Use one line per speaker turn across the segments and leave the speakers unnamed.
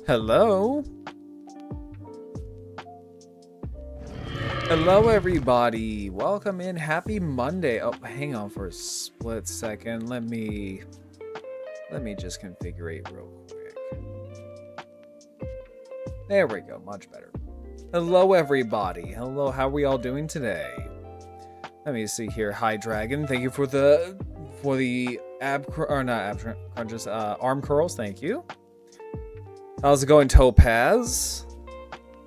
Hello? Hello, everybody. Welcome in. Happy Monday. Oh, hang on for a split second. Let me just configure it real quick. There we go. Much better. Hello, everybody. Hello. How are we all doing today? Let me see here. Hi, Dragon. Thank you for the arm curls. Thank you. How's it going, Topaz?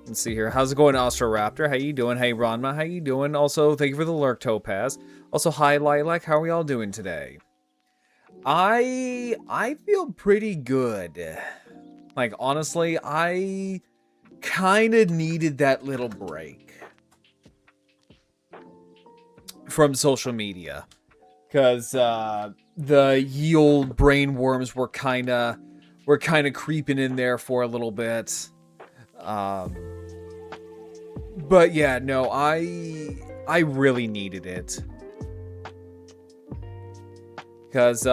Let's see here. How's it going, Ostroraptor? How you doing? Hey, Ranma. How you doing? Also, thank you for the lurk, Topaz. Also, hi, Lilac. How are we all doing today? I feel pretty good. Like, honestly, I kind of needed that little break from social media. Because the ye old brain worms were kind of creeping in there for a little bit. But yeah, no, I really needed it. Because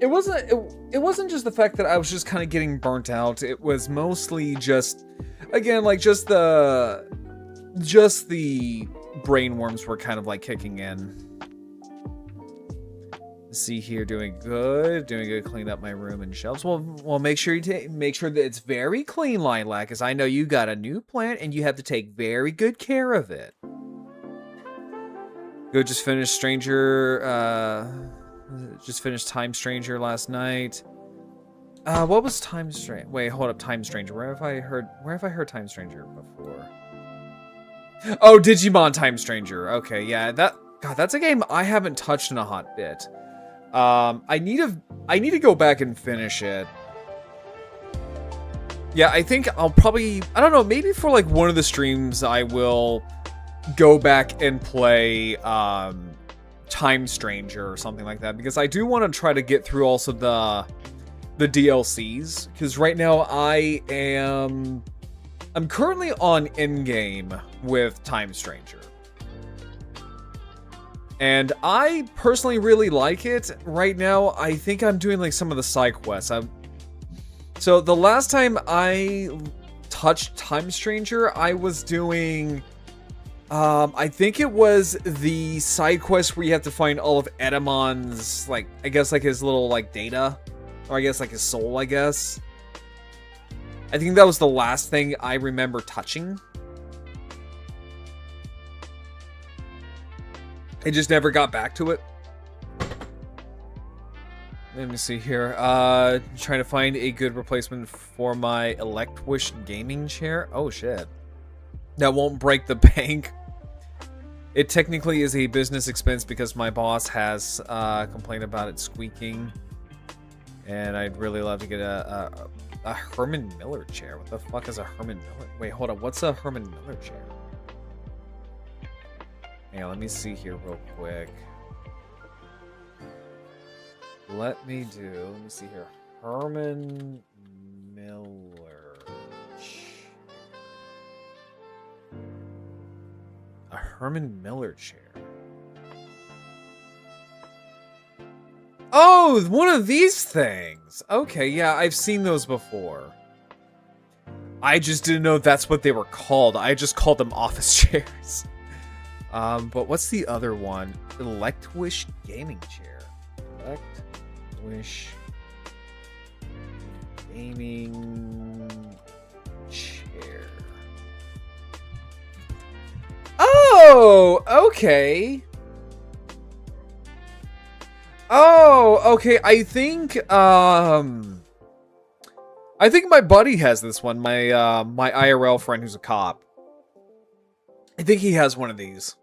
it wasn't just the fact that I was just kind of getting burnt out. It was mostly just, again, like just the brain worms were kind of like kicking in. See here, doing good, cleaned up my room and shelves. Well, make sure you make sure that it's very clean, Lilac, because I know you got a new plant and you have to take very good care of it. Good, just finished Time Stranger last night. What was Time Stranger? Wait, hold up, Time Stranger. Where have I heard Time Stranger before? Oh, Digimon Time Stranger. Okay, yeah, that's a game I haven't touched in a hot bit. I need to go back and finish it. Yeah, I think I'll probably, I don't know, maybe for like one of the streams I will go back and play Time Stranger or something like that, because I do want to try to get through also the DLCs, because right now I'm currently on endgame with Time Stranger. And I personally really like it. Right now, I think I'm doing like some of the side quests. So the last time I touched Time Stranger, I was doing, I think it was the side quest where you have to find all of Edamon's, like, I guess like his little like data, or I guess like his soul, I guess. I think that was the last thing I remember touching. I just never got back to it. Let me see here. Trying to find a good replacement for my Electwish gaming chair. Oh shit. That won't break the bank. It technically is a business expense because my boss has complained about it squeaking. And I'd really love to get a Herman Miller chair. What the fuck is a Herman Miller? Wait, hold on. What's a Herman Miller chair? Yeah, let me see here real quick. Let me see here. Herman Miller. A Herman Miller chair. Oh, one of these things. Okay, yeah, I've seen those before. I just didn't know that's what they were called. I just called them office chairs. But what's the other one? Electwish gaming chair. Electwish gaming chair. Oh, okay. Oh, okay. I think my buddy has this one. My my IRL friend who's a cop. I think he has one of these.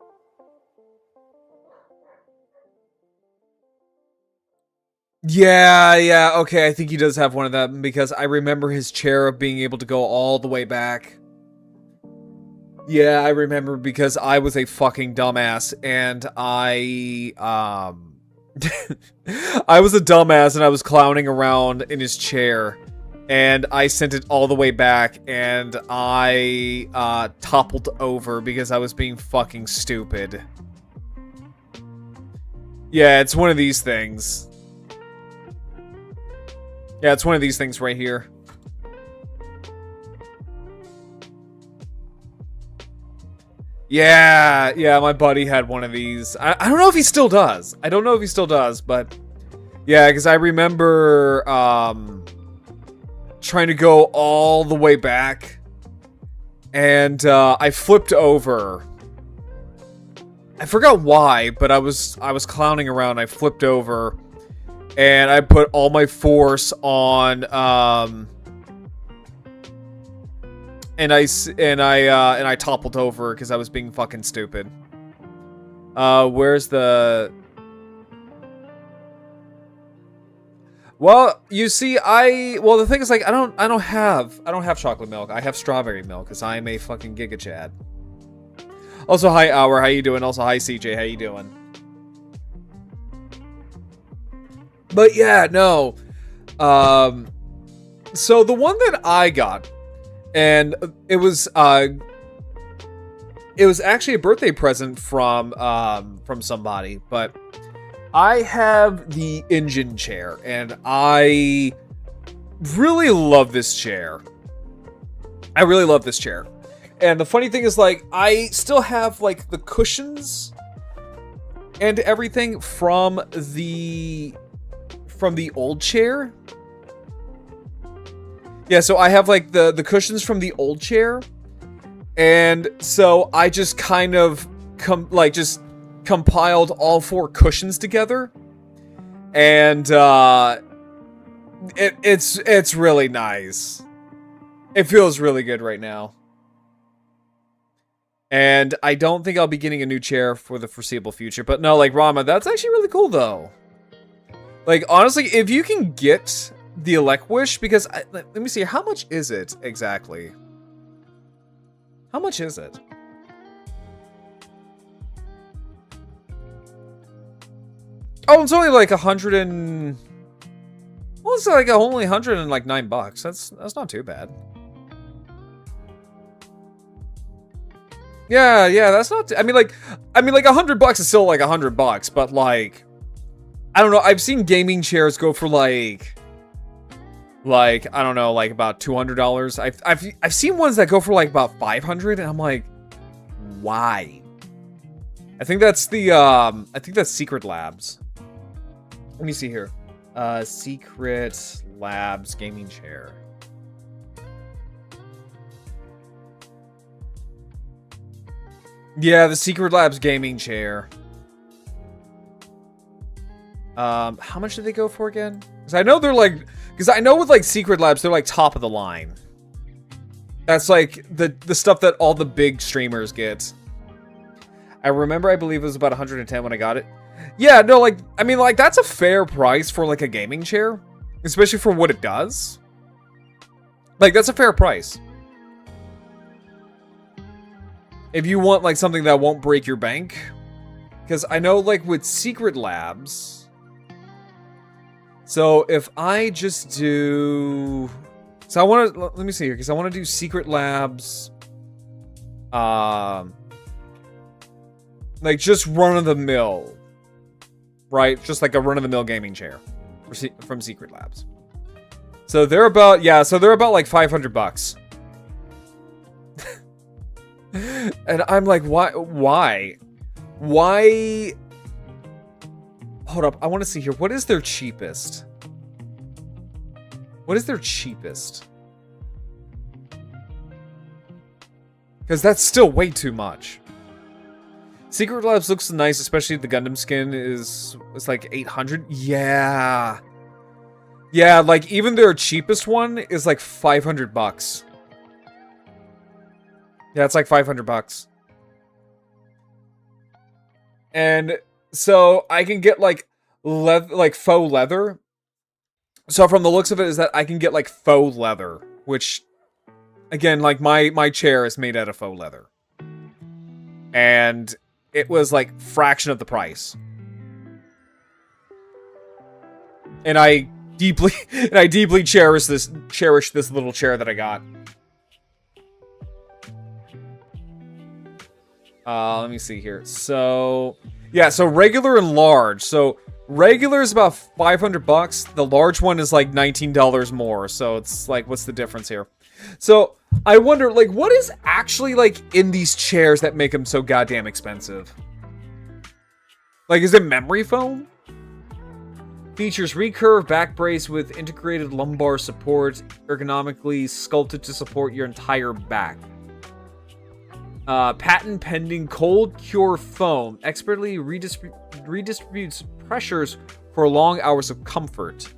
Yeah, okay, I think he does have one of them, because I remember his chair being able to go all the way back. Yeah, I remember, because I was a fucking dumbass, and I was a dumbass, and I was clowning around in his chair, and I sent it all the way back, and I toppled over because I was being fucking stupid. Yeah, it's one of these things. Yeah, it's one of these things right here. Yeah, my buddy had one of these. I don't know if he still does. I don't know if he still does, but yeah, because I remember trying to go all the way back, and I flipped over. I forgot why, but I was clowning around. I flipped over, and I put all my force on and I toppled over because I was being fucking stupid. Where's the... Well, you see, well, the thing is, like, I don't have chocolate milk. I have strawberry milk because I'm a fucking Giga Chad. Also, hi, Hour, how you doing? Also, hi, CJ, how you doing? But yeah, no. So the one that I got, and it was actually a birthday present from somebody, but I have the engine chair, and I really love this chair. I really love this chair. And the funny thing is, like, I still have, like, the cushions and everything from the old chair. Yeah, so I have, like, the cushions from the old chair. And so I just kind of just compiled all 4 cushions together. And it's really nice. It feels really good right now. And I don't think I'll be getting a new chair for the foreseeable future. But no, like, Rama, that's actually really cool, though. Like, honestly, if you can get the Electwish, because... let me see, how much is it, exactly? How much is it? Oh, it's only like 100 and... Well, it's like only 109 bucks. That's not too bad. Yeah, that's not... I mean, like 100 bucks is still like 100 bucks, but like... I don't know, I've seen gaming chairs go for like, I don't know, like about $200. I've seen ones that go for like about 500, and I'm like, why? I think that's Secret Labs. Let me see here. Secret Labs gaming chair. Yeah, the Secret Labs gaming chair. How much did they go for again? Because I know they're like... Because I know with, like, Secret Labs, they're, like, top of the line. That's, like, the stuff that all the big streamers get. I remember, I believe it was about 110 when I got it. Yeah, no, like... I mean, like, that's a fair price for, like, a gaming chair. Especially for what it does. Like, that's a fair price. If you want, like, something that won't break your bank. Because I know, like, with Secret Labs... So, if I just do... So, I want to... Let me see here, because I want to do Secret Labs... Like, just run-of-the-mill. Right? Just like a run-of-the-mill gaming chair. From Secret Labs. So, they're about... Yeah, so they're about, like, 500 bucks. And I'm like, why? Why... Hold up, I want to see here. What is their cheapest? What is their cheapest? Because that's still way too much. Secret Labs looks nice, especially the Gundam skin is like 800. Yeah. Yeah, like even their cheapest one is like 500 bucks. Yeah, it's like 500 bucks. And so I can get like faux leather. So from the looks of it is that I can get like faux leather, which again, like my chair is made out of faux leather. And it was like fraction of the price. And I deeply cherish this little chair that I got. Let me see here. So Yeah, so regular and large. So regular is about $500. The large one is like $19 more. So it's like, what's the difference here? So I wonder, like, what is actually like in these chairs that make them so goddamn expensive? Like, is it memory foam? Features recurve back brace with integrated lumbar support, ergonomically sculpted to support your entire back. Patent pending cold cure foam expertly redistributes pressures for long hours of comfort.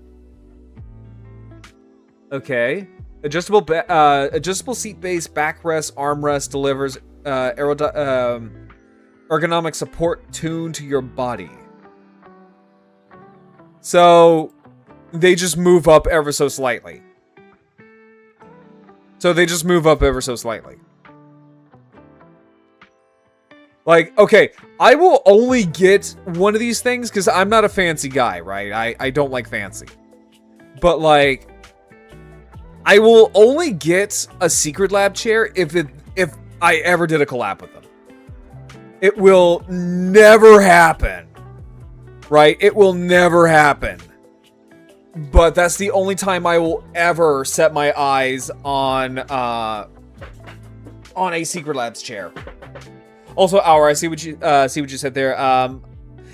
Okay. Adjustable seat base, backrest, armrest delivers ergonomic support tuned to your body. So they just move up ever so slightly. Like, okay, I will only get one of these things because I'm not a fancy guy, right? I don't like fancy. But, like, I will only get a Secret Lab chair if I ever did a collab with them. It will never happen. Right? It will never happen. But that's the only time I will ever set my eyes on a Secret Labs chair. Also, Hour, I see what you said there.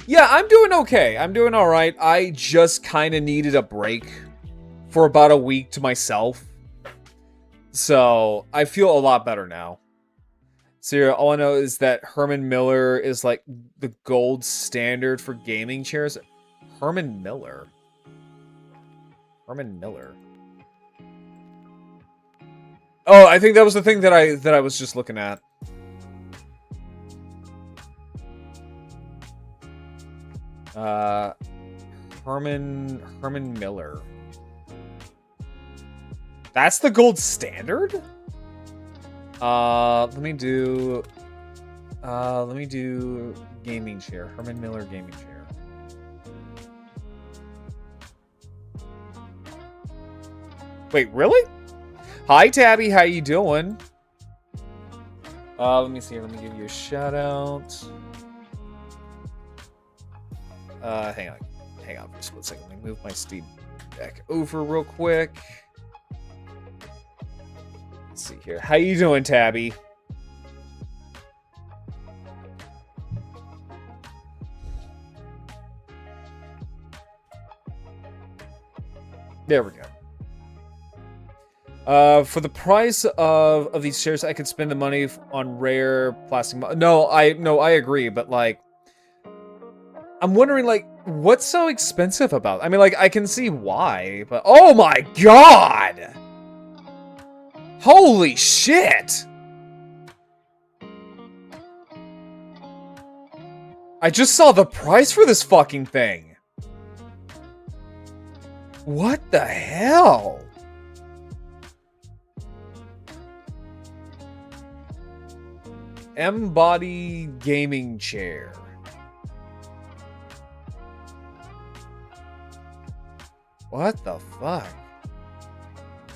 Yeah, I'm doing okay. I'm doing all right. I just kind of needed a break for about a week to myself, so I feel a lot better now. So all I know is that Herman Miller is like the gold standard for gaming chairs. Herman Miller. Oh, I think that was the thing that I was just looking at. Herman Miller. That's the gold standard? Let me do gaming chair. Herman Miller gaming chair. Wait, really? Hi, Tabby. How you doing? Let me see here. Let me give you a shout out. Hang on for a split second. Let me move my Steam Deck over real quick. Let's see here. How you doing, Tabby? There we go. For the price of these shares, I could spend the money on rare plastic. No, I agree, but like, I'm wondering, like, what's so expensive about it? I mean, like, I can see why, but oh my god! Holy shit! I just saw the price for this fucking thing. What the hell? M-Body gaming chair. What the fuck?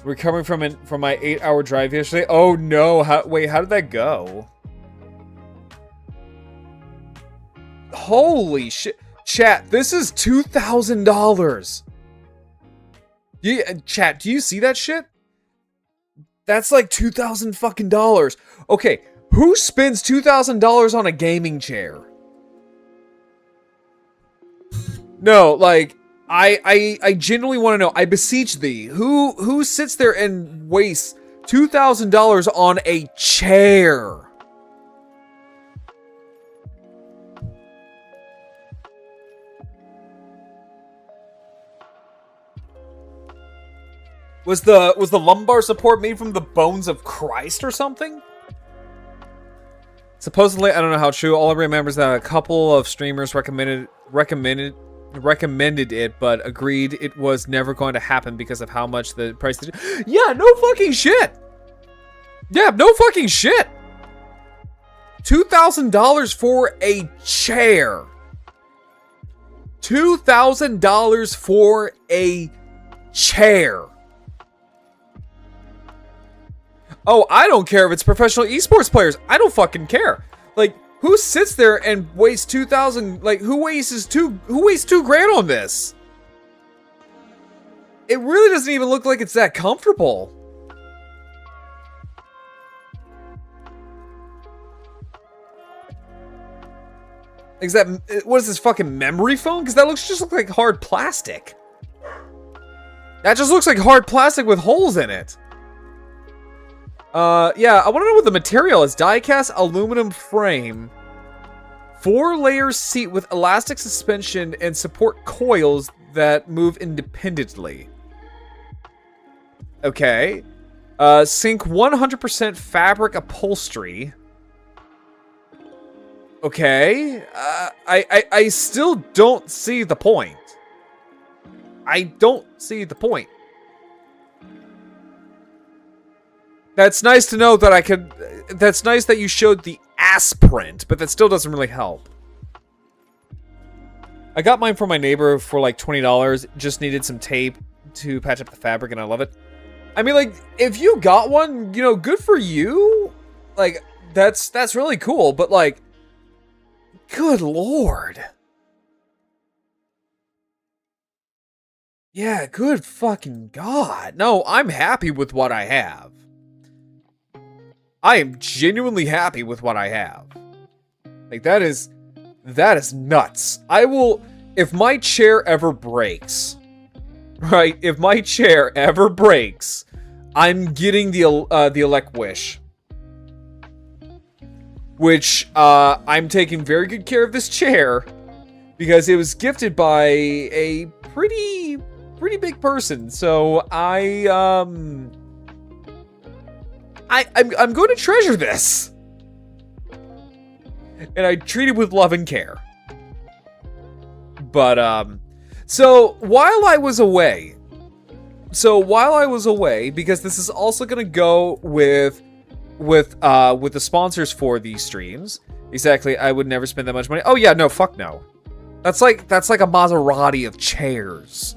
Recovering from my 8-hour drive yesterday. Oh no! Wait, how did that go? Holy shit! Chat, this is $2,000. Yeah, chat, do you see that shit? That's like $2,000 fucking dollars. Okay, who spends $2,000 on a gaming chair? No, like, I genuinely want to know. I beseech thee. Who sits there and wastes $2,000 on a chair? Was the lumbar support made from the bones of Christ or something? Supposedly, I don't know how true. All I remember is that a couple of streamers recommended it, but agreed it was never going to happen because of how much the price. Yeah, no fucking shit. Yeah, no fucking shit. $2,000 for a chair. $2,000 for a chair. Oh, I don't care if it's professional esports players. I don't fucking care. Like, who sits there and wastes 2,000? Like, who wastes $2,000 on this? It really doesn't even look like it's that comfortable. Is that, what is this, fucking memory foam? Because that just looks like hard plastic. That just looks like hard plastic with holes in it. Yeah, I want to know what the material is. Die-cast aluminum frame. 4-layer seat with elastic suspension and support coils that move independently. Okay. Sync 100% fabric upholstery. Okay. I still don't see the point. I don't see the point. That's nice to know that I could... That's nice that you showed the ass print, but that still doesn't really help. I got mine from my neighbor for like $20. Just needed some tape to patch up the fabric, and I love it. I mean, like, if you got one, you know, good for you. Like, that's really cool, but like... Good lord. Yeah, good fucking god. No, I'm happy with what I have. I am genuinely happy with what I have. Like, that is nuts. I will, if my chair ever breaks, right? If my chair ever breaks, I'm getting the Elect Wish. Which, I'm taking very good care of this chair because it was gifted by a pretty big person. So I'm going to treasure this. And I treat it with love and care. But, so while I was away, because this is also going to go with the sponsors for these streams. Exactly, I would never spend that much money. Oh yeah, no, fuck no. That's like a Maserati of chairs.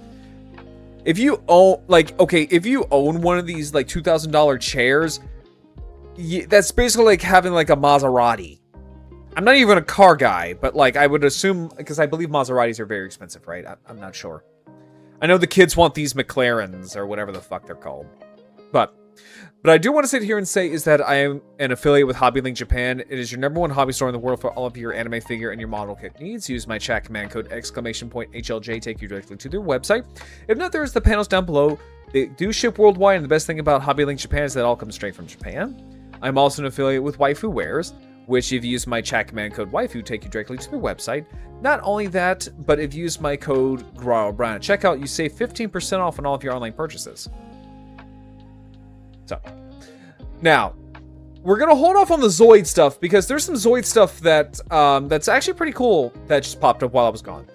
If you own, like, okay, if you own one of these like $2,000 chairs, that's basically like having like a Maserati. I'm not even a car guy, but like I would assume, because I believe Maseratis are very expensive, right? I'm not sure. I know the kids want these McLarens or whatever the fuck they're called, but I do want to sit here and say is that I am an affiliate with HobbyLinkJapan. It is your #1 hobby store in the world for all of your anime figure and your model kit needs. Use my chat command code !HLJ, take you directly to their website. If not, there's the panels down below. They do ship worldwide, and the best thing about HobbyLinkJapan is that it all comes straight from Japan. I'm also an affiliate with Waifu Wares, which if you use my chat command code waifu, take you directly to their website. Not only that, but if you use my code GRAWBROWN at checkout, you save 15% off on all of your online purchases. So, now, we're going to hold off on the Zoid stuff because there's some Zoid stuff that that's actually pretty cool that just popped up while I was gone.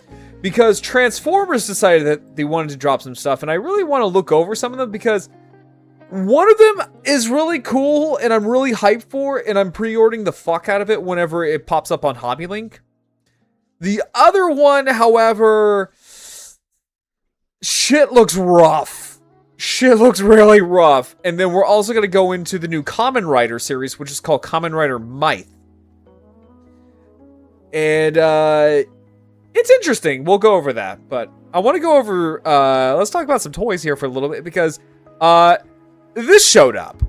Because Transformers decided that they wanted to drop some stuff, and I really want to look over some of them because one of them is really cool and I'm really hyped for, and I'm pre-ordering the fuck out of it whenever it pops up on HobbyLink. The other one, however, shit looks rough. Shit looks really rough. And then we're also going to go into the new Kamen Rider series, which is called Kamen Rider Myth. And, it's interesting. We'll go over that. But I want to go over, let's talk about some toys here for a little bit because, this showed up.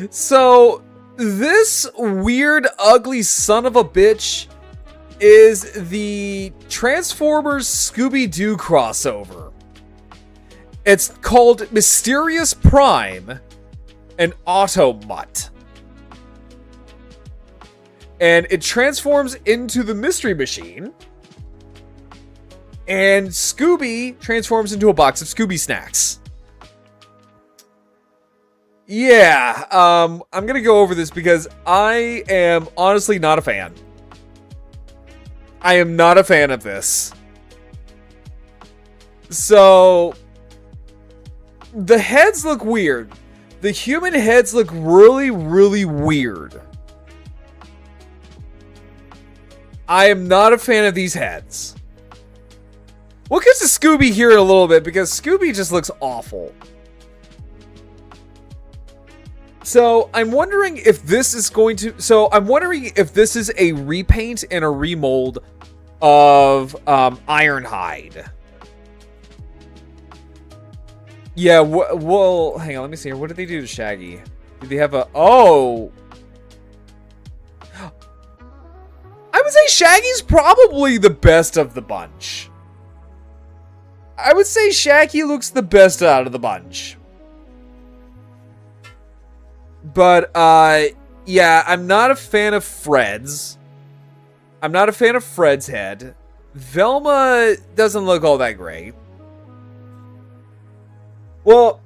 So, this weird, ugly son of a bitch is the Transformers Scooby-Doo crossover. It's called Mysterious Prime and Automutt. And it transforms into the Mystery Machine. And Scooby transforms into a box of Scooby snacks. Yeah, I'm gonna go over this because I am honestly not a fan. I am not a fan of this. So, the heads look weird. The human heads look really, really weird. I am not a fan of these heads. We'll get to Scooby here in a little bit because Scooby just looks awful. So I'm wondering if this is going to. So I'm wondering if this is a repaint and a remold of Ironhide. Yeah. Well, hang on. Let me see here. What did they do to Shaggy? Did they have a? Oh. I would say Shaggy's probably the best of the bunch. I would say Shaggy looks the best out of the bunch. But, yeah, I'm not a fan of Fred's. I'm not a fan of Fred's head. Velma doesn't look all that great. Well,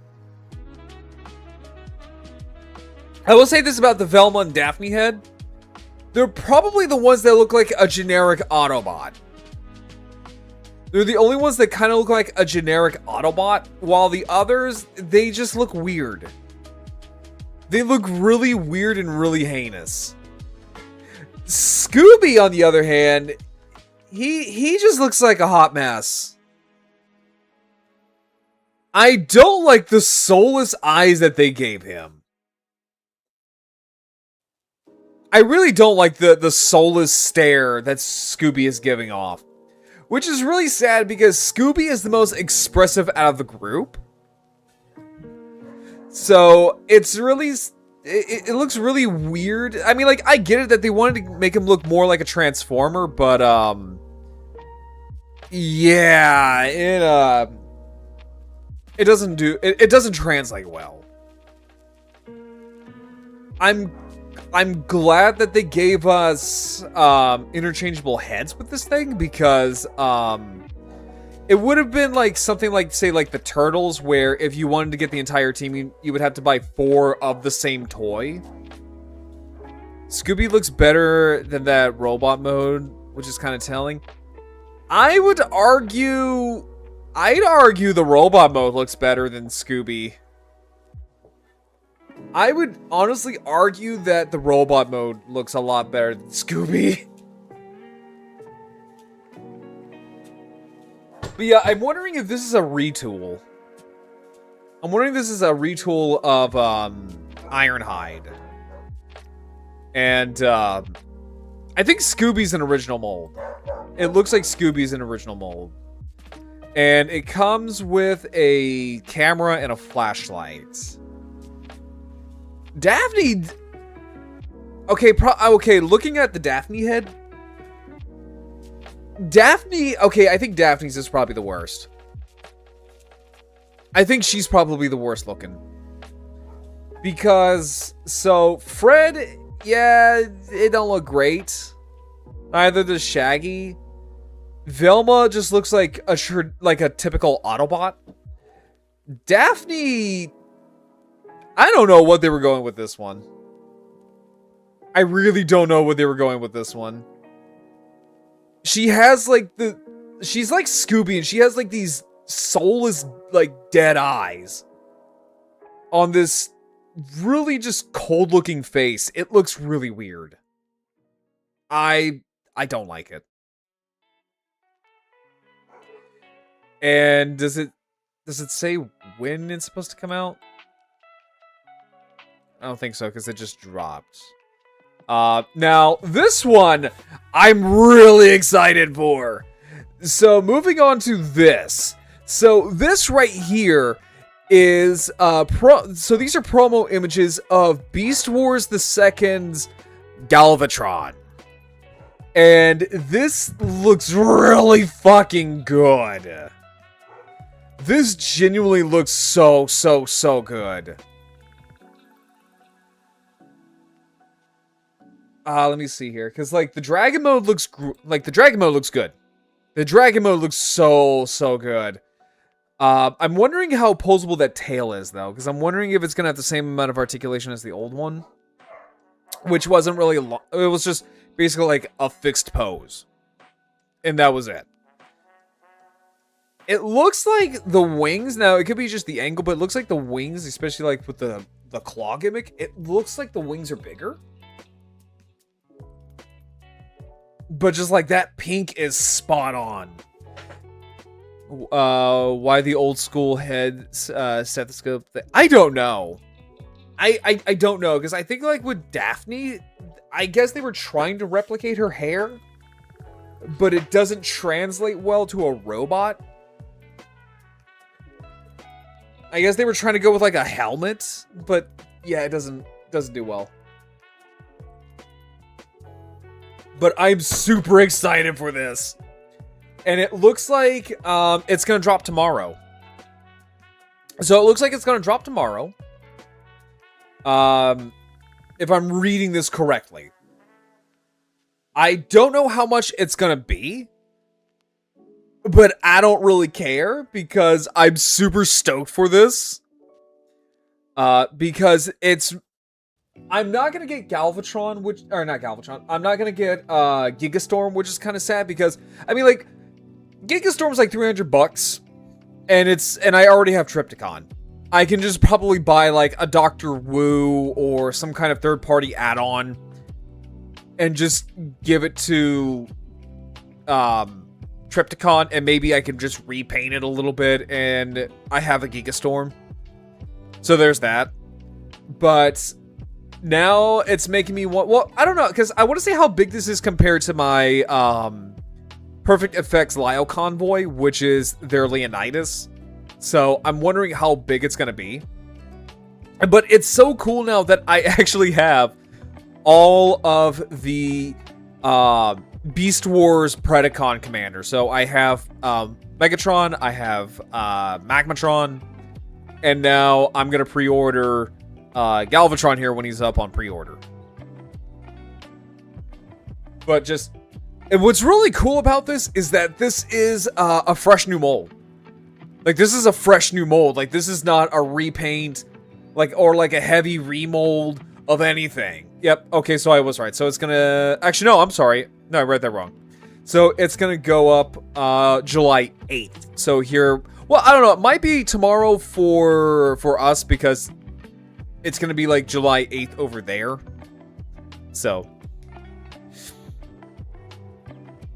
I will say this about the Velma and Daphne head. They're probably the ones that look like a generic Autobot. They're the only ones that kind of look like a generic Autobot, while the others, they just look weird. They look really weird and really heinous. Scooby, on the other hand, he just looks like a hot mess. I don't like the soulless eyes that they gave him. I really don't like the soulless stare that Scooby is giving off. Which is really sad because Scooby is the most expressive out of the group. So, it's really... It looks really weird. I mean, like, I get it that they wanted to make him look more like a Transformer, but, yeah, it doesn't do... It doesn't translate well. I'm glad that they gave us, interchangeable heads with this thing, because, it would have been like something like, say, like the Turtles, where if you wanted to get the entire team, you would have to buy 4 of the same toy. Scooby looks better than that robot mode, which is kind of telling. I'd argue the robot mode looks better than Scooby. I would honestly argue that the robot mode looks a lot better than Scooby. But yeah, I'm wondering if this is a retool. I'm wondering if this is a retool of Ironhide. And I think Scooby's an original mold. It looks like Scooby's an original mold. And it comes with a camera and a flashlight. Daphne... Okay, looking at the Daphne head... Daphne... Okay, I think Daphne's is probably the worst. I think she's probably the worst looking. Because... So, Fred... Yeah, it don't look great. Neither does Shaggy. Velma just looks like a typical Autobot. Daphne... I don't know what they were going with this one. I really don't know what they were going with this one. She has like she's like Scooby, and she has like these soulless, like, dead eyes on this really just cold looking face. It looks really weird. I don't like it. And does it say when it's supposed to come out? I don't think so, because it just dropped. Now, this one, I'm really excited for. So, moving on to this. So, this right here is, so these are promo images of Beast Wars II's Galvatron. And this looks really fucking good. This genuinely looks so good. Let me see here, because like the dragon mode looks good. The dragon mode looks so good. I'm wondering how posable that tail is, though, because I'm wondering if it's gonna have the same amount of articulation as the old one, which wasn't really long. It was just basically like a fixed pose, and that was it. It looks like the wings. Now it could be just the angle, but it looks like the wings, especially like with the claw gimmick. It looks like the wings are bigger. But just like that pink is spot on. Why the old school head stethoscope thing? I don't know. I don't know, because I think like with Daphne, I guess they were trying to replicate her hair, but it doesn't translate well to a robot. I guess they were trying to go with like a helmet, but yeah, it doesn't do well. But I'm super excited for this. And it looks like it's going to drop tomorrow. So it looks like it's going to drop tomorrow. If I'm reading this correctly. I don't know how much it's going to be. But I don't really care because I'm super stoked for this. Because it's... I'm not going to get Galvatron, not Galvatron. I'm not going to get Gigastorm, which is kind of sad because, I mean, like, Gigastorm's like $300, and I already have Trypticon. I can just probably buy, like, a Dr. Wu or some kind of third-party add-on and just give it to Trypticon, and maybe I can just repaint it a little bit, and I have a Gigastorm. So there's that. But... now it's making me want... well, I don't know, because I want to see how big this is compared to my Perfect Effects Lyle Convoy, which is their Leonidas. So I'm wondering how big it's going to be. But it's so cool now that I actually have all of the Beast Wars Predacon commanders. So I have Megatron, I have Magmatron, and now I'm going to pre-order... Galvatron here when he's up on pre-order. But just... and what's really cool about this is that this is a fresh new mold. Like, this is a fresh new mold. Like, this is not a repaint, like, or like a heavy remold of anything. Yep, okay, so I was right. So it's gonna... actually, no, I'm sorry. No, I read that wrong. So it's gonna go up July 8th. So here... well, I don't know. It might be tomorrow for us because... it's going to be like July 8th over there. So.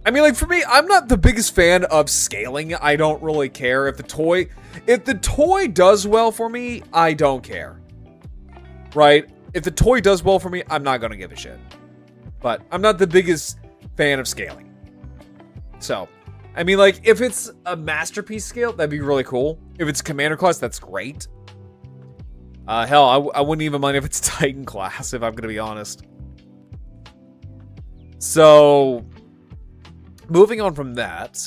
I mean, like, for me, I'm not the biggest fan of scaling. I don't really care if the toy does well for me, I don't care. Right? If the toy does well for me, I'm not going to give a shit. But I'm not the biggest fan of scaling. So, I mean, like, if it's a masterpiece scale, that'd be really cool. If it's commander class, that's great. Hell, I wouldn't even mind if it's Titan class, if I'm going to be honest. So, moving on from that,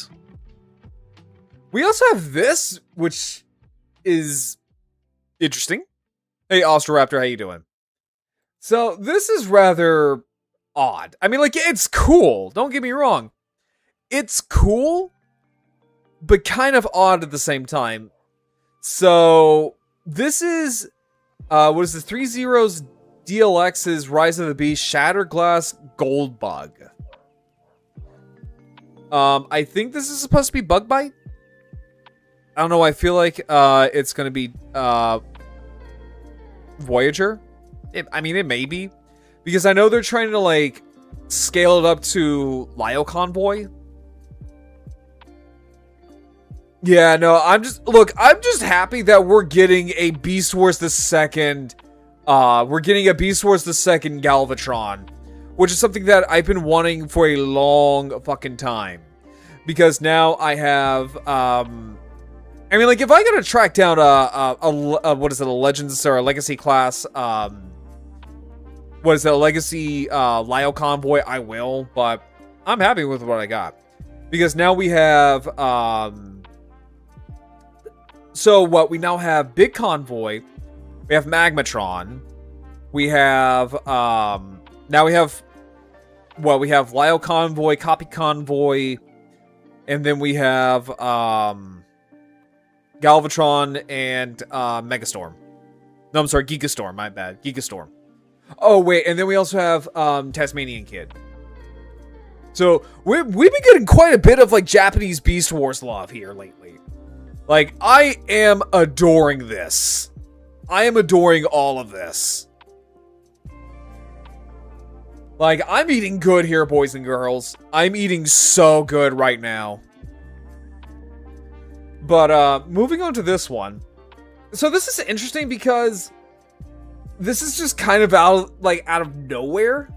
we also have this, which is interesting. Hey, Ostroraptor, how you doing? So, this is rather odd. I mean, like, it's cool. Don't get me wrong. It's cool, but kind of odd at the same time. So, this is... what is this? 3 Zeros DLX's Rise of the Beast Shatterglass Gold Bug. I think this is supposed to be Bug Bite. I don't know. I feel like it's going to be Voyager. I mean, it may be. Because I know they're trying to, like, scale it up to Lyle Convoy. Yeah, no, I'm just happy that we're getting a Beast Wars the Second, we're getting a Beast Wars the Second Galvatron, which is something that I've been wanting for a long fucking time. Because now I have, I mean, like, if I gotta track down what is it, a Legends or a Legacy class, what is it, a Legacy, Lyle Convoy, I will, but I'm happy with what I got. Because now we have, so what, we now have Big Convoy, we have Magmatron, we have, now we have, well, we have Lyle Convoy, Copy Convoy, and then we have, Galvatron and, Megastorm. No, I'm sorry, Gigastorm, my bad, Gigastorm. Oh, wait, and then we also have, Tasmanian Kid. So, we've been getting quite a bit of, like, Japanese Beast Wars love here lately. Like, I am adoring this. I am adoring all of this. Like, I'm eating good here, boys and girls. I'm eating so good right now. But, moving on to this one. So this is interesting because this is just kind of out of nowhere.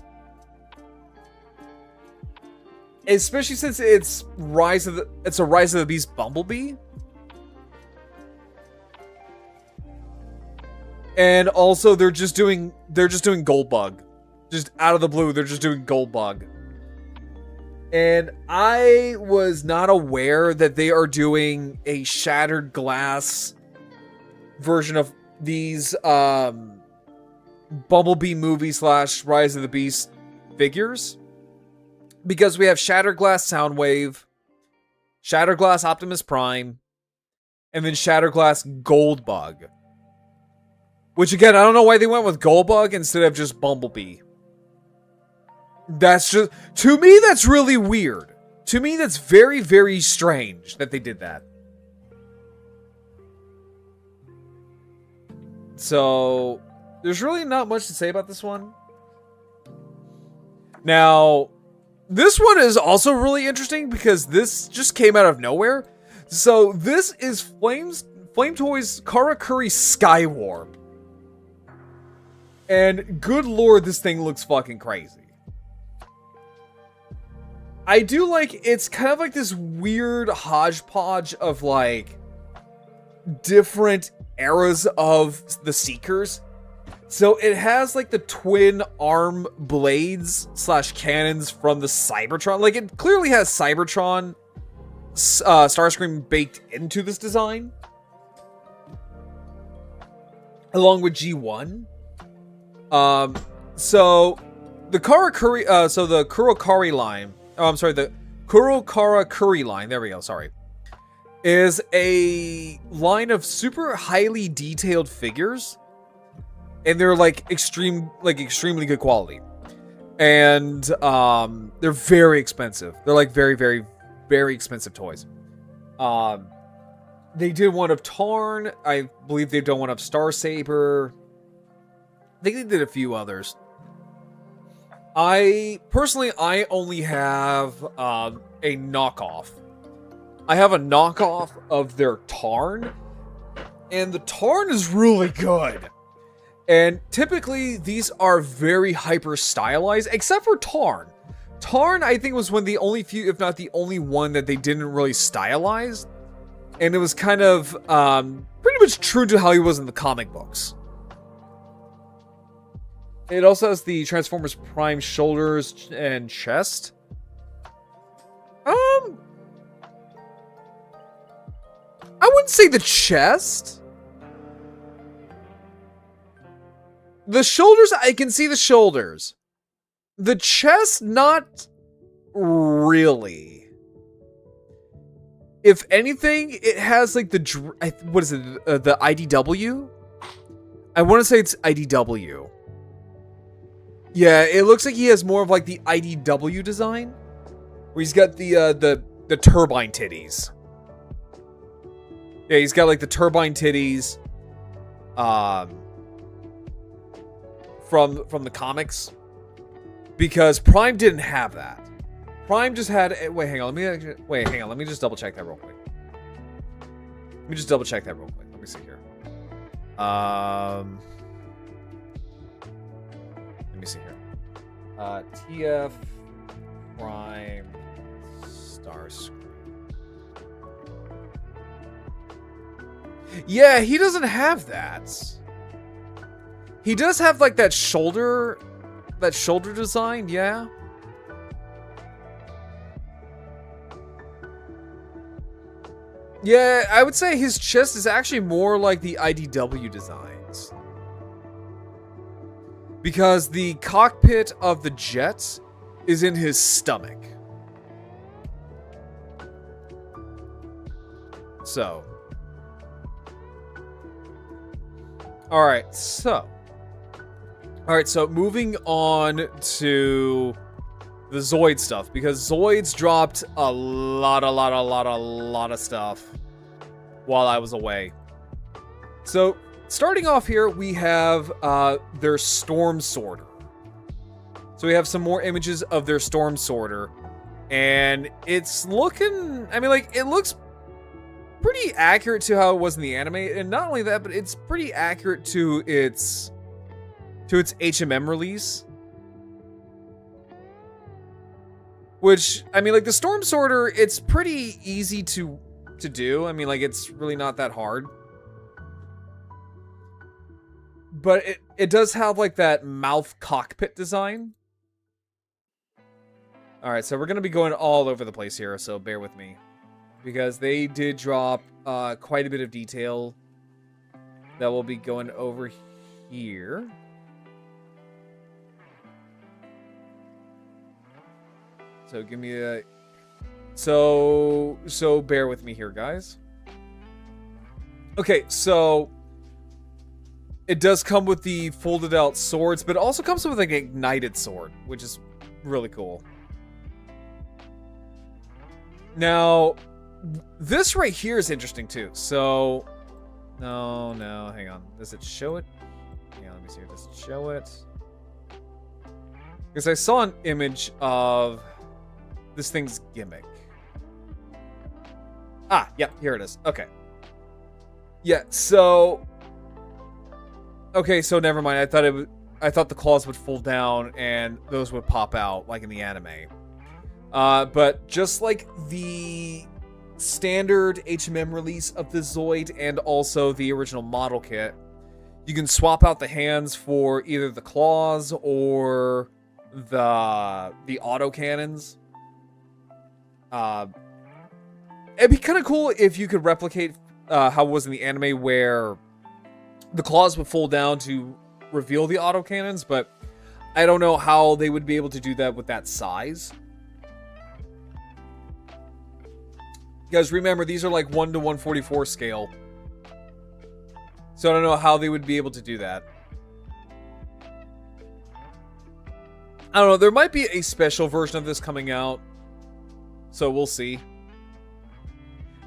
Especially since it's a Rise of the Beast Bumblebee. And also they're just doing Goldbug. Just out of the blue, they're just doing Goldbug. And I was not aware that they are doing a Shattered Glass version of these Bumblebee movie / Rise of the Beast figures. Because we have Shattered Glass Soundwave, Shattered Glass Optimus Prime, and then Shattered Glass Goldbug. Which again, I don't know why they went with Goldbug instead of just Bumblebee. That's just, to me, that's really weird. To me, that's very, very strange that they did that. So, there's really not much to say about this one. Now, this one is also really interesting because this just came out of nowhere. So, this is Flame Toys Karakuri Skywarp. And good lord, this thing looks fucking crazy. I do like, it's kind of like this weird hodgepodge of like different eras of the Seekers. So it has like the twin arm blades / cannons from the Cybertron. Like it clearly has Cybertron Starscream baked into this design. Along with G1. So the Karakuri, the Kurokari line, the Kurokarakuri line, there we go, sorry, is a line of super highly detailed figures, and they're like extremely good quality, and they're very expensive. They're like very, very, very expensive toys. They did one of Tarn. I believe they've done one of Star Saber. I think they did a few others. I only have a knockoff. I have a knockoff of their Tarn, and the Tarn is really good. And typically, these are very hyper stylized, except for Tarn. Tarn, I think, was one of the only few, if not the only one, that they didn't really stylize. And it was kind of pretty much true to how he was in the comic books. It also has the Transformers Prime shoulders and chest. I wouldn't say the chest. The shoulders, I can see the shoulders. The chest, not really. If anything, it has like the, what is it, the IDW? I want to say it's IDW. Yeah, it looks like he has more of like the IDW design, where he's got the turbine titties. Yeah, he's got like the turbine titties, from the comics, because Prime didn't have that. Prime just had. Wait, hang on. Let me just double check that real quick. Let me see here. Let me see here. TF Prime Starscream. Yeah, he doesn't have that. He does have like that shoulder design, yeah. Yeah, I would say his chest is actually more like the IDW designs. Because the cockpit of the jet is in his stomach. So. Alright, so moving on to the Zoid stuff, because Zoids dropped a lot of stuff while I was away. So, starting off here, we have their Storm Sorter. So we have some more images of their Storm Sorter, and it's looking, I mean, like, it looks pretty accurate to how it was in the anime, and not only that, but it's pretty accurate to its to its HMM release. Which, I mean, like, the Storm Sorter, it's pretty easy to do. I mean, like, it's really not that hard. But it does have, like, that mouth cockpit design. Alright, so we're going to be going all over the place here, so bear with me. Because they did drop quite a bit of detail that will be going over here. So give me a... So bear with me here, guys. Okay, so... It does come with the folded out swords, but it also comes with like an ignited sword, which is really cool. Now, this right here is interesting too. So, no, hang on. Does it show it? Yeah, let me see. Does it show it? Because I saw an image of this thing's gimmick. Ah, yeah, here it is. Okay. Yeah, so... Okay, so never mind. I thought the claws would fold down and those would pop out like in the anime. But just like the standard HMM release of the Zoid and also the original model kit, you can swap out the hands for either the claws or the auto cannons. It'd be kind of cool if you could replicate how it was in the anime where the claws would fold down to reveal the autocannons, but I don't know how they would be able to do that with that size. Because remember, these are like 1 to 144 scale. So I don't know how they would be able to do that. I don't know, there might be a special version of this coming out. So we'll see.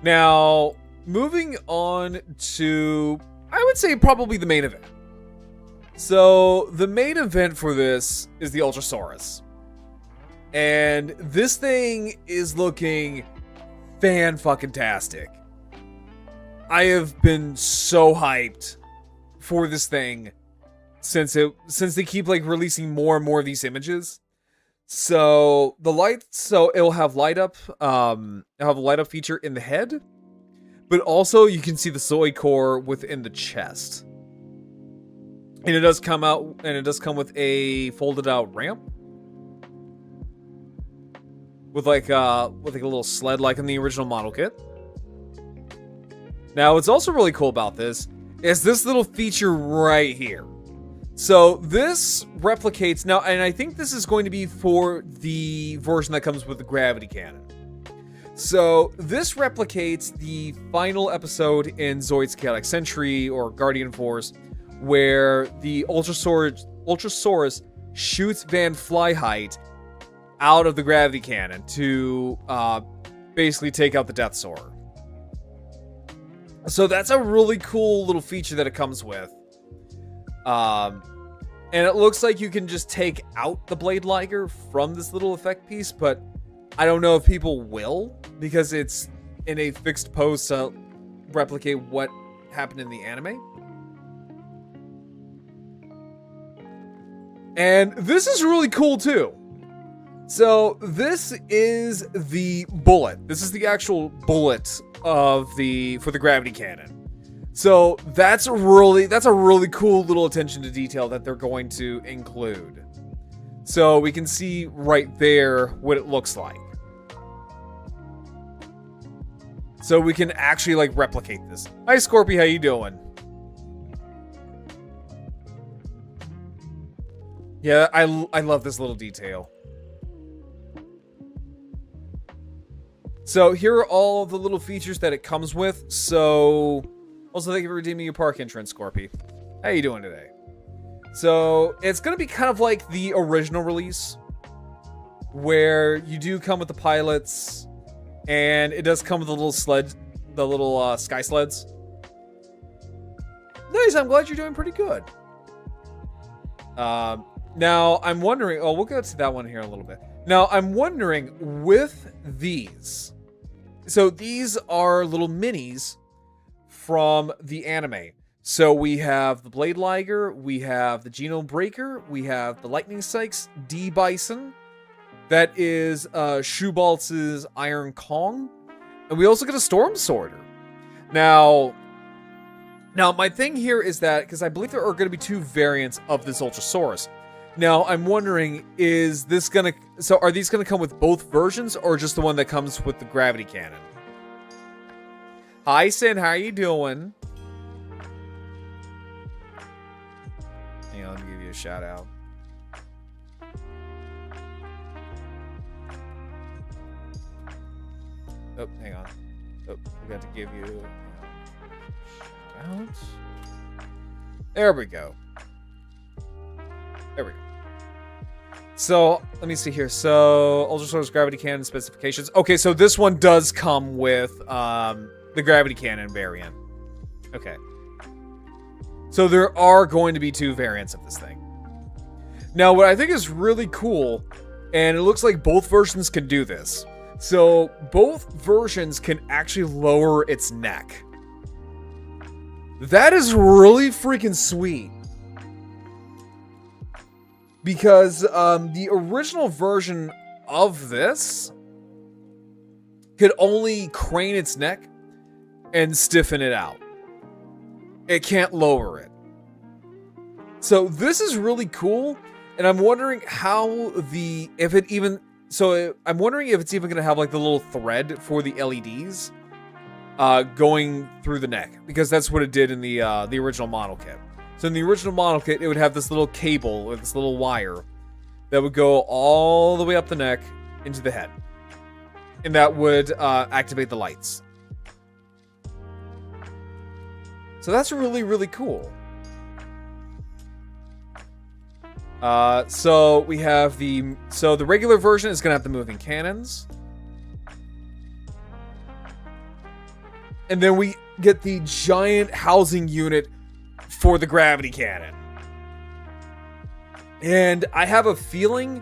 Now, moving on to... I would say probably the main event. So, the main event for this is the Ultrasaurus. And this thing is looking fan-fucking-tastic. I have been so hyped for this thing since they keep like releasing more and more of these images. So, it'll have light up, it'll have a light up feature in the head. But also, you can see the Zoid core within the chest. And it does come with a folded out ramp. With like a little sled like in the original model kit. Now, what's also really cool about this is this little feature right here. So, this replicates... Now, and I think this is going to be for the version that comes with the gravity cannon. So, this replicates the final episode in Zoid's Chaotic Sentry, or Guardian Force, where the Ultrasaurus shoots Van Flyheit out of the gravity cannon to basically take out the Death Soarer. So, that's a really cool little feature that it comes with. And it looks like you can just take out the Blade Liger from this little effect piece, but I don't know if people will, because it's in a fixed pose to replicate what happened in the anime. And this is really cool too. So this is the bullet. This is the actual bullet for the gravity cannon. So that's a really cool little attention to detail that they're going to include. So we can see right there what it looks like. So we can actually like replicate this. Hi Scorpy, how you doing? Yeah, I love this little detail. So here are all the little features that it comes with. So also thank you for redeeming your park entrance, Scorpy. How you doing today? So it's going to be kind of like the original release, where you do come with the pilots, and it does come with the little sled, the little sky sleds. Nice, I'm glad you're doing pretty good. Now I'm wondering, we'll get to that one here in a little bit. Now I'm wondering with these, so these are little minis from the anime. So we have the Blade Liger, we have the Genome Breaker, we have the Lightning Sykes, D Bison. That is Shoebaltz's Iron Kong. And we also get a Storm Sworder. Now my thing here is that, because I believe there are going to be 2 variants of this Ultrasaurus. Now, I'm wondering, is this going to... So, are these going to come with both versions, or just the one that comes with the gravity cannon? Hi, Sin, how are you doing? Hang on, let me give you a shout out. Oh, hang on. Oh, we got to give you... Shout out. There we go. There we go. So, let me see here. So, Ultrasaurus Gravity Cannon specifications. Okay, so this one does come with the Gravity Cannon variant. Okay. So, there are going to be 2 variants of this thing. Now, what I think is really cool, and it looks like both versions can do this. So, both versions can actually lower its neck. That is really freaking sweet. Because the original version of this could only crane its neck and stiffen it out. It can't lower it. So this is really cool, and I'm wondering how I'm wondering if it's even going to have like the little thread for the LEDs going through the neck, because that's what it did in the original model kit. So in the original model kit, it would have this little cable or this little wire that would go all the way up the neck into the head. And that would activate the lights. So that's really, really cool. So we have the regular version is going to have the moving cannons. And then we get the giant housing unit for the gravity cannon. And I have a feeling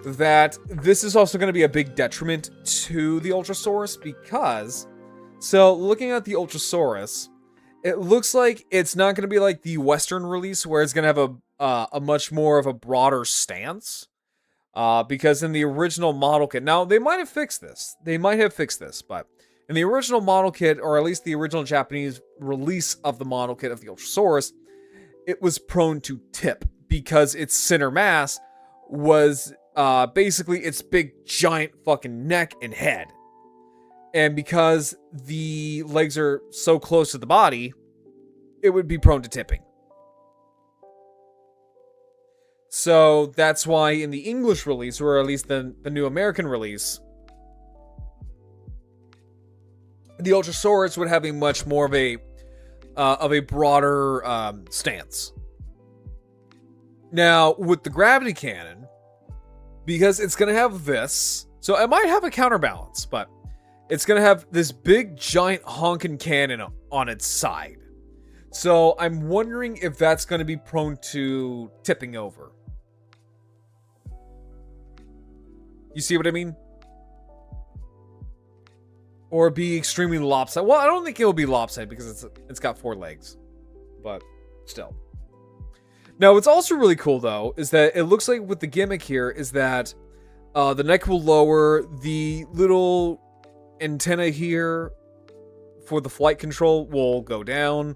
that this is also going to be a big detriment to the Ultrasaurus, because, so looking at the Ultrasaurus, it looks like it's not going to be like the Western release where it's going to have a much more of a broader stance. Because in the original model kit, now they might have fixed this. But in the original model kit, or at least the original Japanese release of the model kit of the Ultrasaurus, it was prone to tip because its center mass was basically its big giant fucking neck and head. And because the legs are so close to the body, it would be prone to tipping. So that's why in the English release, or at least the new American release, the Ultrasaurus would have a much more of a broader stance. Now, with the gravity cannon, because it's going to have this, so it might have a counterbalance, but it's going to have this big, giant honking cannon on its side. So I'm wondering if that's going to be prone to tipping over. You see what I mean? Or be extremely lopsided. Well, I don't think it'll be lopsided because it's got 4 legs. But still. Now, what's also really cool, though, is that it looks like with the gimmick here is that the neck will lower, the little antenna here for the flight control will go down.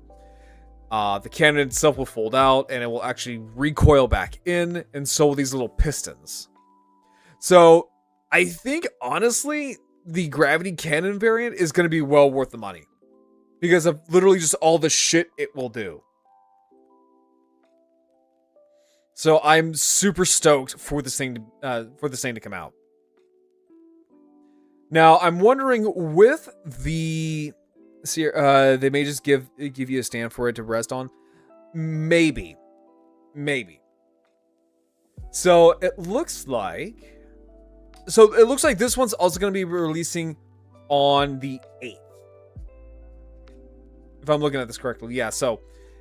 The cannon itself will fold out, and it will actually recoil back in, and so will these little pistons. So, I think, honestly, the gravity cannon variant is going to be well worth the money. Because of literally just all the shit it will do. So I'm super stoked for this thing to come out. Now I'm wondering with the they may just give you a stand for it to rest on. Maybe. So it looks like this one's also going to be releasing on the 8th. If I'm looking at this correctly. Yeah, so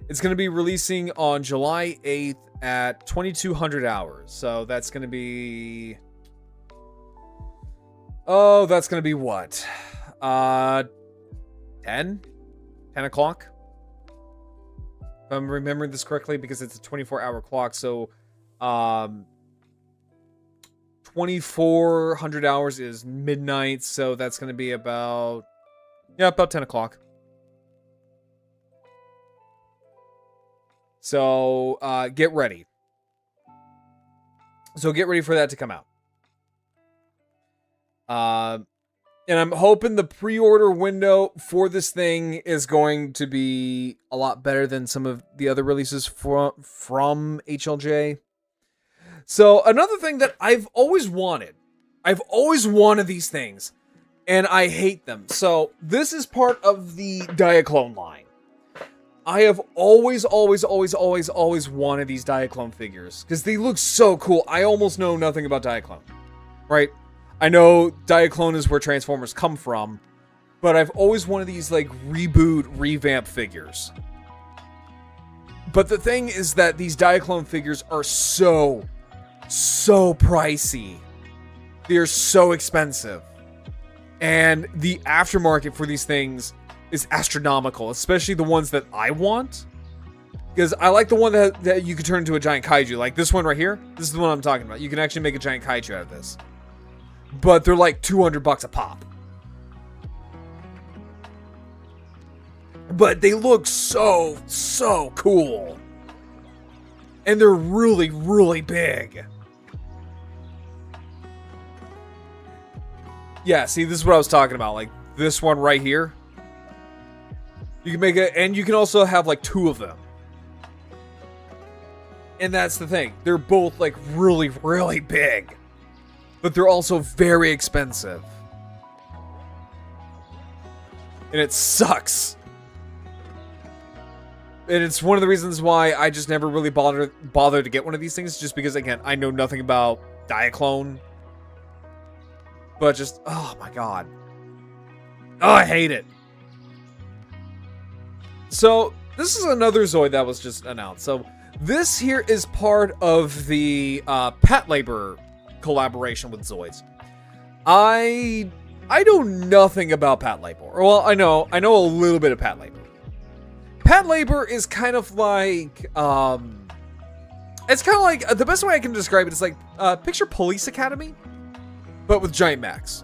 it's going to be releasing on July 8th at 2200 hours. So that's going to be... Oh, that's going to be what? 10? 10 o'clock? If I'm remembering this correctly, because it's a 24-hour clock, so 2400 hours is midnight, so that's going to be about 10 o'clock. So get ready. So get ready for that to come out. And I'm hoping the pre-order window for this thing is going to be a lot better than some of the other releases from HLJ. So another thing that I've always wanted these things, and I hate them. So this is part of the Diaclone line. I have always wanted these Diaclone figures because they look so cool. I almost know nothing about Diaclone, right? I know Diaclone is where Transformers come from, but I've always wanted these like reboot, revamp figures. But the thing is that these Diaclone figures are so pricey. They're so expensive. And the aftermarket for these things is astronomical, especially the ones that I want. Because I like the one that you can turn into a giant kaiju. Like this one right here. This is the one I'm talking about. You can actually make a giant kaiju out of this. But they're like $200 a pop. But they look so cool. And they're really big. Yeah, see, this is what I was talking about. Like this one right here. You can make it, and you can also have like two of them. And that's the thing. They're both like really big. But they're also very expensive. And it sucks. And it's one of the reasons why I just never really bothered to get one of these things. Just because, again, I know nothing about Diaclone. But just, oh my god. Oh, I hate it. So, this is another Zoid that was just announced. So, this here is part of the Patlabor collaboration with Zoids. I know nothing about Patlabor. Well, I know a little bit of Patlabor. Patlabor is kind of like, it's kind of like, the best way I can describe it is like, picture Police Academy, but with giant mechs.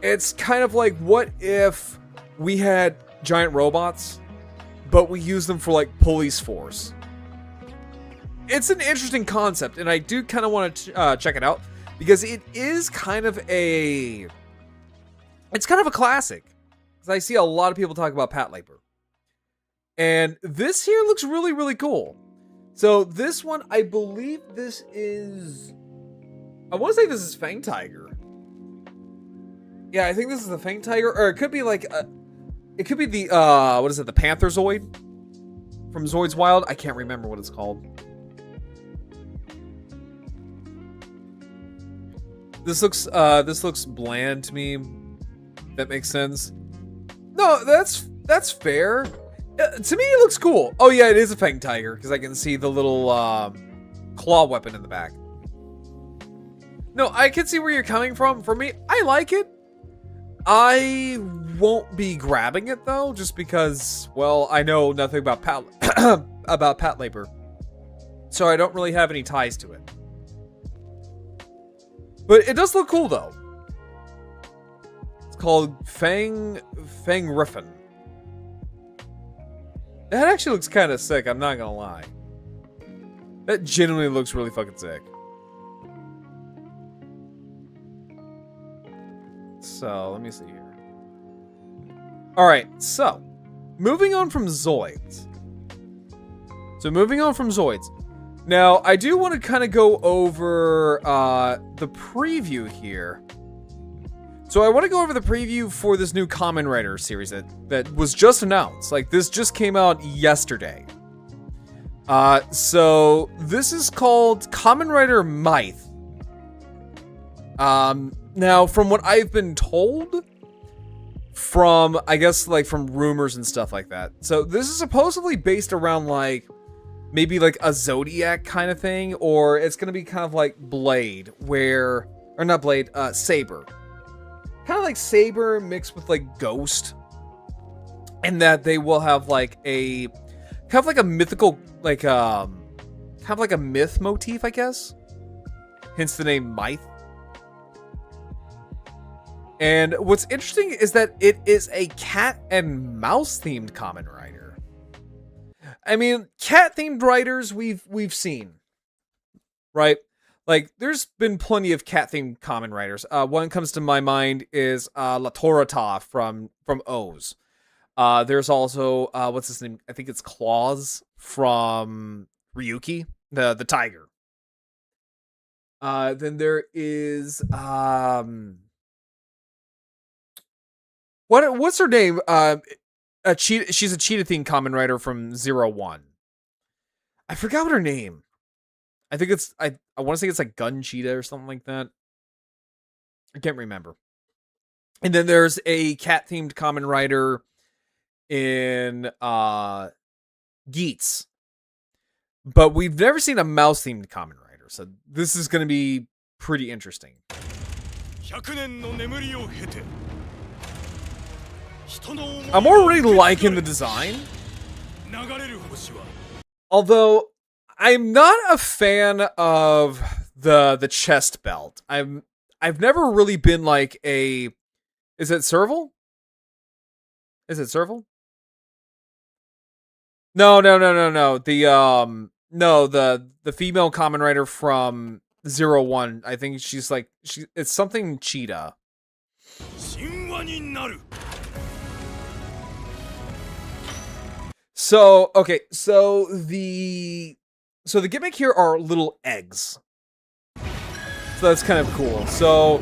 It's kind of like, what if we had giant robots, but we use them for like police force? It's an interesting concept, and I do kind of want to check it out because it is kind of a classic. Because I see a lot of people talk about Patlabor, and this here looks really cool. So this one, I believe this is, I want to say this is Fang Tiger. Yeah, I think this is the Fang Tiger, or it could be like it could be the what is it, the Panther Zoid from Zoids Wild. I can't remember what it's called. This looks bland to me. That makes sense. No, that's fair. To me, it looks cool. Oh yeah, it is a Fang Tiger because I can see the little claw weapon in the back. No, I can see where you're coming from. For me, I like it. I won't be grabbing it though, just because, well, I know nothing about Patlabor, so I don't really have any ties to it. But it does look cool though. It's called Fang Riffin. That actually looks kind of sick, I'm not gonna lie. That genuinely looks really fucking sick. So, let me see here. Alright, so, moving on from Zoids. Now, I do want to kind of go over the preview here. So I want to go over the preview for this new Kamen Rider series that was just announced. Like, this just came out yesterday. So this is called Kamen Rider Myth. Now, from what I've been told, from, I guess, like, from rumors and stuff like that. So this is supposedly based around, like, maybe like a Zodiac kind of thing, or it's gonna be kind of like Blade, or not Blade, Saber. Kind of like Saber mixed with like Ghost, and that they will have like a kind of like a mythical, like kind of like a myth motif, I guess. Hence the name Myth. And what's interesting is that it is a cat and mouse themed Kamen Rider. I mean, cat themed riders we've seen, right? Like, there's been plenty of cat themed Kamen Riders. One comes to my mind is La Torata from O's. There's also what's his name? I think it's Claws from Ryuki, the tiger. Then there is what's her name? A cheetah. She's a cheetah themed Kamen Rider from 01. I forgot what her name. I think it's I want to say it's like Gun Cheetah or something like that. I can't remember. And then there's a cat themed Kamen Rider in Geats. But we've never seen a mouse themed Kamen Rider, so this is going to be pretty interesting. I'm already liking the design. Although I'm not a fan of the chest belt. I've never really been like a. Is it Serval? Is it Serval? No. The female Kamen Rider from 01. I think she's like it's something cheetah. So okay, so the gimmick here are little eggs. So that's kind of cool. So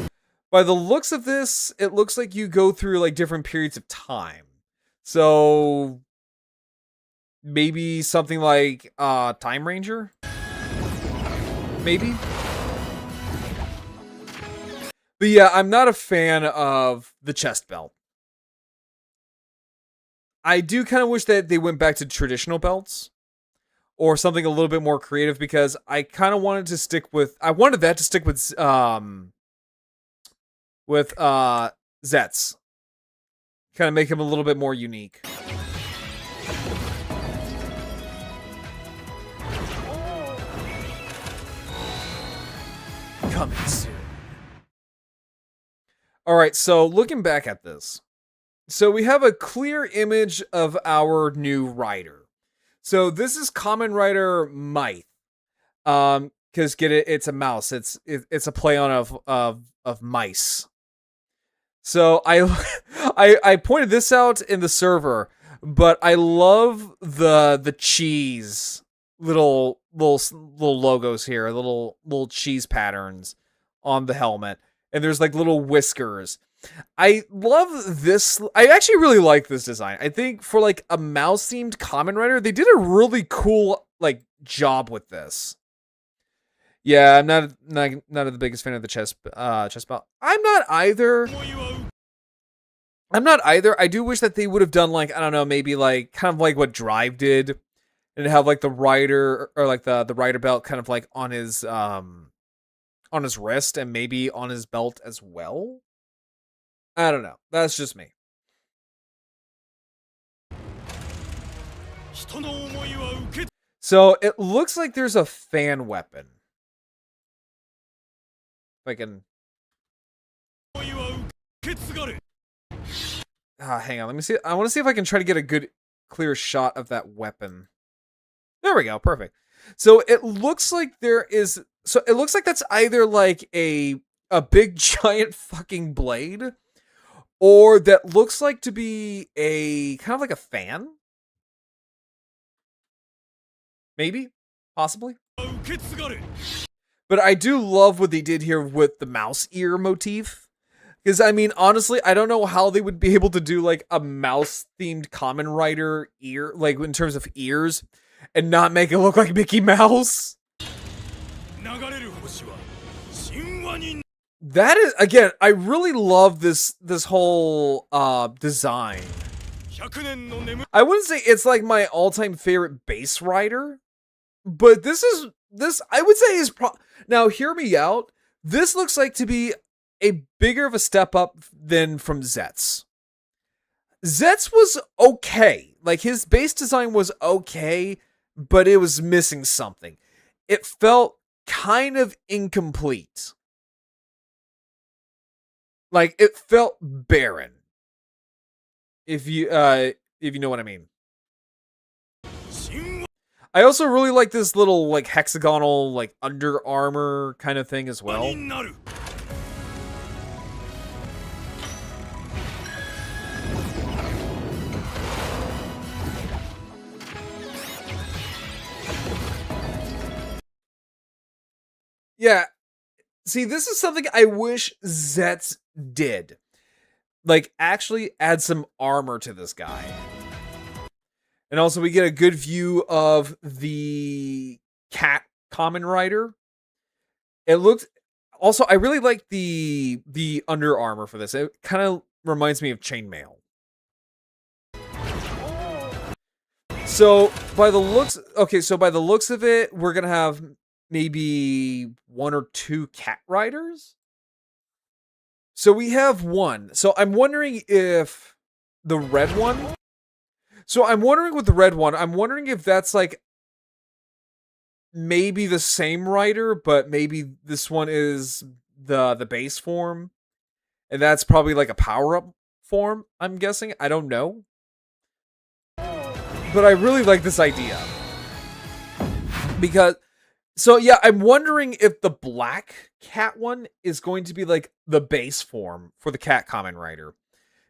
by the looks of this, it looks like you go through like different periods of time. So maybe something like Time Ranger? Maybe? But yeah, I'm not a fan of the chest belt. I do kind of wish that they went back to traditional belts or something a little bit more creative, because I kind of wanted to stick with Zets. Kind of make him a little bit more unique. Coming soon. Alright, so looking back at this. So we have a clear image of our new rider. So this is Kamen Rider Myth. Because get it, it's a mouse. It's a play on of mice. So I pointed this out in the server, but I love the cheese little logos here, little cheese patterns on the helmet, and there's like little whiskers. I love this. I actually really like this design. I think for like a mouse themed Kamen Rider, they did a really cool like job with this. Yeah, I'm not the biggest fan of the chest belt. I'm not either. I do wish that they would have done like, I don't know, maybe like kind of like what Drive did, and have like the rider or like the rider belt kind of like on his wrist and maybe on his belt as well. I don't know. That's just me. So it looks like there's a fan weapon. If I can. Hang on. Let me see. I want to see if I can try to get a good, clear shot of that weapon. There we go. Perfect. So it looks like there is. So it looks like that's either like a big giant fucking blade, or that looks like to be a kind of like a fan. Maybe, possibly. But I do love what they did here with the mouse ear motif. Because, I mean, honestly, I don't know how they would be able to do, like, a mouse-themed Kamen Rider ear, like, in terms of ears, and not make it look like Mickey Mouse. That is, again, I really love this whole design. I wouldn't say it's, like, my all-time favorite base rider, but this, I would say is, now, hear me out, this looks like to be a bigger of a step up than from Zets. Zet's was okay. Like, his base design was okay, but it was missing something. It felt kind of incomplete. Like, it felt barren. If you know what I mean. I also really like this little, like, hexagonal, like, under armor kind of thing as well. Yeah. See, this is something I wish Zets did. Like, actually add some armor to this guy. And also, we get a good view of the cat common rider. It looked... Also, I really like the under armor for this. It kind of reminds me of chainmail. So, by the looks... Okay, so by the looks of it, we're going to have maybe 1 or 2 cat riders. So we have 1. So I'm wondering if the red one... So I'm wondering with the red one, I'm wondering if that's like maybe the same rider, but maybe this one is the base form. And that's probably like a power-up form, I'm guessing. I don't know. But I really like this idea. Because... So, yeah, I'm wondering if the black cat one is going to be, like, the base form for the cat common rider.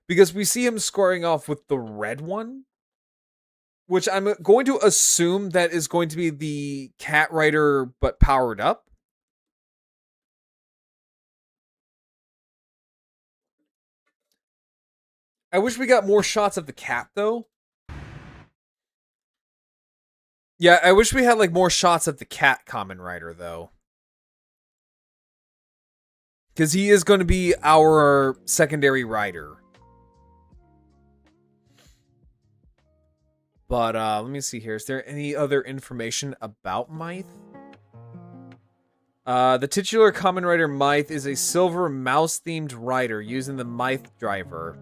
Because we see him squaring off with the red one. Which I'm going to assume that is going to be the cat rider, but powered up. I wish we got more shots of the cat, though. Yeah, I wish we had, like, more shots of the cat common rider, though. Because he is going to be our secondary rider. But, let me see here. Is there any other information about Myth? The titular common rider Myth is a silver mouse-themed rider using the Myth driver.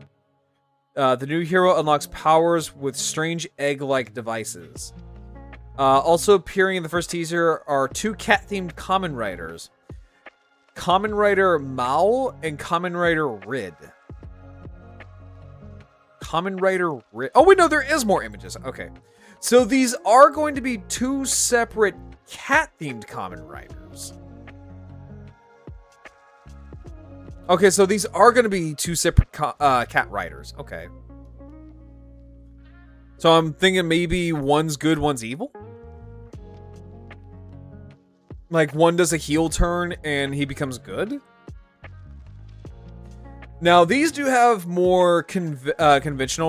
The new hero unlocks powers with strange egg-like devices. Also appearing in the first teaser are 2 cat-themed common riders. Common Rider Mao and Common Rider Rid. Common Rider Rid. Oh, wait, no, there is more images. Okay. So these are going to be 2 separate cat-themed common riders. Okay, so these are going to be 2 separate cat riders. Okay. So I'm thinking maybe one's good, one's evil? Like, one does a heel turn and he becomes good? Now, these do have more conventional